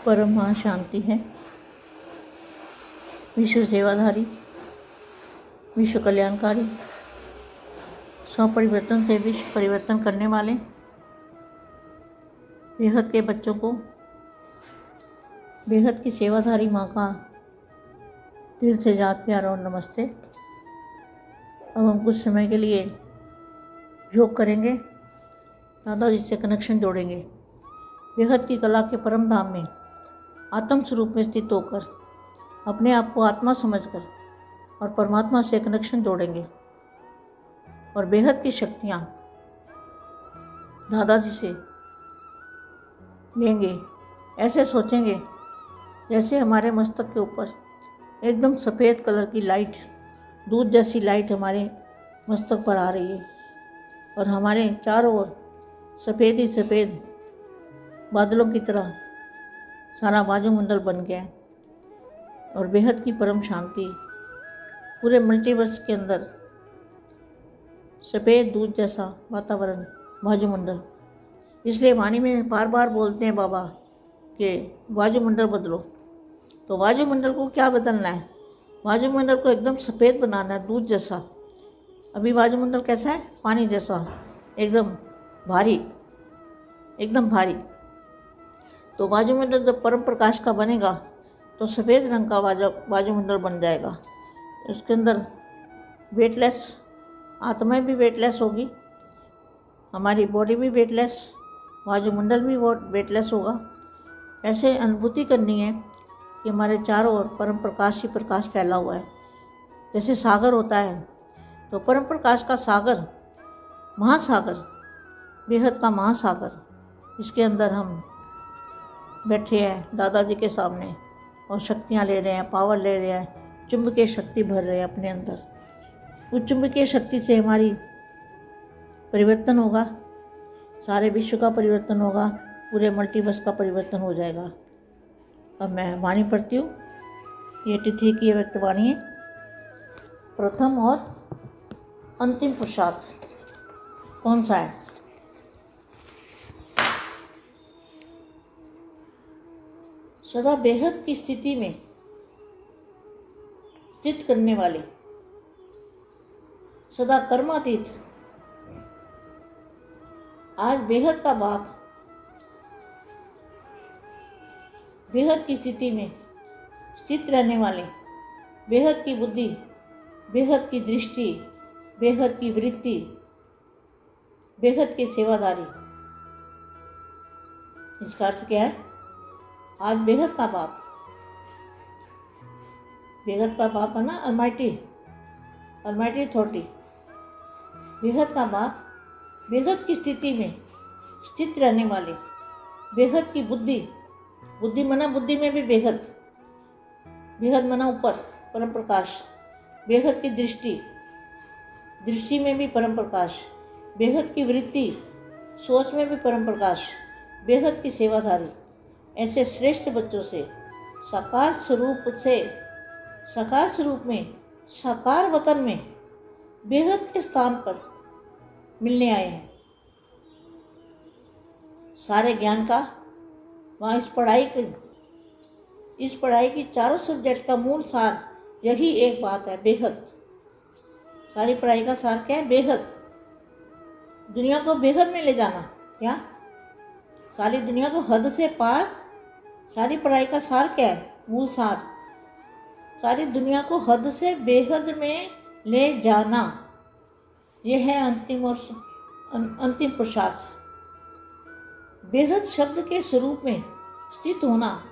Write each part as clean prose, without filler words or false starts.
परम महाशांति है, विश्व सेवाधारी, विश्व कल्याणकारी, स्व परिवर्तन से विश्व परिवर्तन करने वाले बेहद के बच्चों को बेहद की सेवाधारी माँ का दिल से याद प्यार और नमस्ते। अब हम कुछ समय के लिए योग करेंगे, दादाजी से कनेक्शन जोड़ेंगे। बेहद की कला के परम धाम में आत्म स्वरूप में स्थित होकर अपने आप को आत्मा समझकर और परमात्मा से कनेक्शन जोड़ेंगे और बेहद की शक्तियाँ दादाजी से लेंगे। ऐसे सोचेंगे जैसे हमारे मस्तक के ऊपर एकदम सफ़ेद कलर की लाइट, दूध जैसी लाइट हमारे मस्तक पर आ रही है और हमारे चारों ओर सफ़ेद ही सफ़ेद बादलों की तरह सारा वायुमंडल बन गया है और बेहद की परम शांति पूरे मल्टीवर्स के अंदर सफ़ेद दूध जैसा वातावरण, वायुमंडल। इसलिए वाणी में बार बार बोलते हैं बाबा कि वायुमंडल बदलो। तो वायुमंडल को क्या बदलना है? वायुमंडल को एकदम सफ़ेद बनाना है, दूध जैसा। अभी वायुमंडल कैसा है? पानी जैसा, एकदम भारी, एकदम भारी। तो वायुमंडल जब परम प्रकाश का बनेगा तो सफ़ेद रंग का वायुमंडल बन जाएगा। उसके अंदर वेटलेस आत्मा भी वेटलेस होगी, हमारी बॉडी भी वेटलेस, वायुमंडल भी वेटलेस होगा। ऐसे अनुभूति करनी है कि हमारे चारों ओर परम प्रकाश ही प्रकाश फैला हुआ है। जैसे सागर होता है तो परम प्रकाश का सागर, महासागर, बेहद का महासागर, इसके अंदर हम बैठे हैं दादाजी के सामने और शक्तियाँ ले रहे हैं, पावर ले रहे हैं, चुंबकीय शक्ति भर रहे हैं अपने अंदर। उस चुंबकीय शक्ति से हमारी परिवर्तन होगा, सारे विश्व का परिवर्तन होगा, पूरे मल्टीवर्स का परिवर्तन हो जाएगा। अब मैं वाणी पढ़ती हूँ। ये तिथि की व्यक्त वाणी है। प्रथम और अंतिम पुरुषार्थ कौन सा है? सदा बेहद की स्थिति में स्थित करने वाले, सदा कर्मातीत, आज बेहद का बाप बेहद की स्थिति में स्थित रहने वाले, बेहद की बुद्धि, बेहद की दृष्टि, बेहद की वृत्ति, बेहद के सेवादारी। इसका अर्थ क्या है? आज बेहद का बाप, बेहद का बाप है ना, अलमाइटी अथॉरिटी। बेहद का बाप बेहद की स्थिति में स्थित रहने वाले, बेहद की बुद्धि, बुद्धि मना बुद्धि में भी बेहद, बेहद मना ऊपर परम प्रकाश, बेहद की दृष्टि, दृष्टि में भी परम प्रकाश, बेहद की वृत्ति, सोच में भी परम प्रकाश, बेहद की सेवाधारी। ऐसे श्रेष्ठ बच्चों से साकार स्वरूप में साकार वतन में बेहद के स्थान पर मिलने आए हैं। सारे ज्ञान का वहाँ इस पढ़ाई की चारों सब्जेक्ट का मूल सार यही एक बात है, बेहद। सारी पढ़ाई का सार क्या है? बेहद। दुनिया को बेहद में ले जाना। क्या? सारी दुनिया को हद से पार। सारी पढ़ाई का सार क्या है? मूल सार सारी दुनिया को हद से बेहद में ले जाना। यह है अंतिम पुरुषार्थ। बेहद शब्द के स्वरूप में स्थित होना,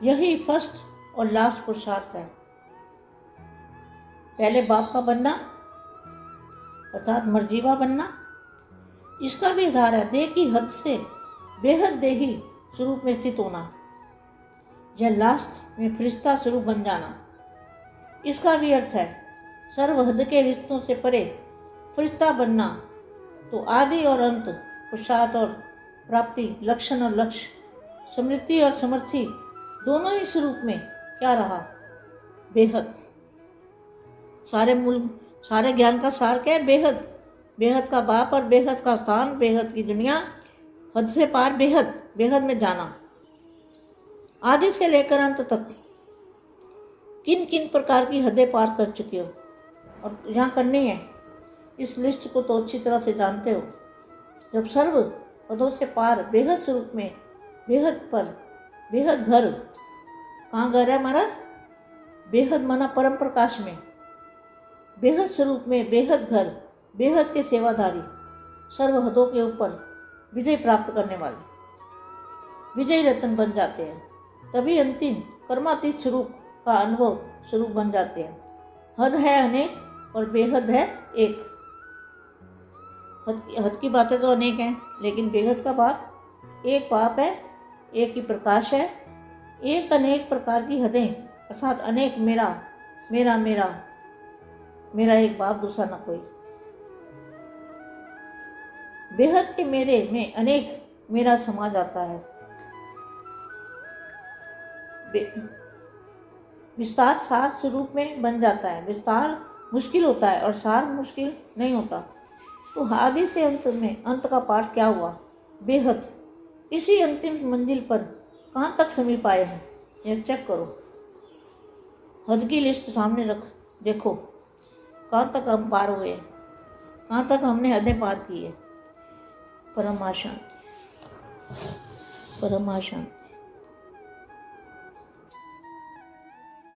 यही फर्स्ट और लास्ट पुरुषार्थ है। पहले बाप का बनना अर्थात मर्जीवा बनना, इसका भी आधार है देह की हद से बेहद देही स्वरूप में स्थित होना। यह लास्ट में फरिश्ता स्वरूप बन जाना, इसका भी अर्थ है सर्वहद के रिश्तों से परे फरिश्ता बनना। तो आदि और अंत, पुरुषार्थ और प्राप्ति, लक्षण और लक्ष्य, समृद्धि और समर्थि, दोनों ही स्वरूप में क्या रहा? बेहद। सारे ज्ञान का सार क्या है? बेहद। बेहद का बाप और बेहद का स्थान, बेहद की दुनिया, हद से पार बेहद, बेहद में जाना। आदि से लेकर अंत तक किन किन प्रकार की हदें पार कर चुके हो और यहाँ करनी है, इस लिस्ट को तो अच्छी तरह से जानते हो। जब सर्व पदों से पार बेहद स्वरूप में, बेहद पर, बेहद घर, कहाँ घर है हमारा? बेहद माना परम प्रकाश में, बेहद स्वरूप में, बेहद घर, बेहद के सेवाधारी, सर्व हदों के ऊपर विजय प्राप्त करने वाले विजय रत्न बन जाते हैं, तभी अंतिम कर्मातीत स्वरूप का अनुभव स्वरूप बन जाते हैं। हद है अनेक और बेहद है एक। हद की बातें तो अनेक हैं, लेकिन बेहद का बाप एक बाप है, एक ही प्रकाश है। एक अनेक प्रकार की हदें अर्थात अनेक मेरा मेरा मेरा मेरा एक बाप, दूसरा न कोई। बेहद के मेरे में अनेक मेरा समा जाता है। विस्तार सार स्वरूप में बन जाता है। विस्तार मुश्किल होता है और सार मुश्किल नहीं होता। तो आदि से अंत में अंत का पाठ क्या हुआ? बेहद। इसी अंतिम मंजिल पर कहाँ तक समीप आए हैं, यह चेक करो। हद की लिस्ट सामने रख, देखो कहाँ तक हम पार हुए हैं, कहाँ तक हमने हदें पार की है। परम शांति, परम शांति।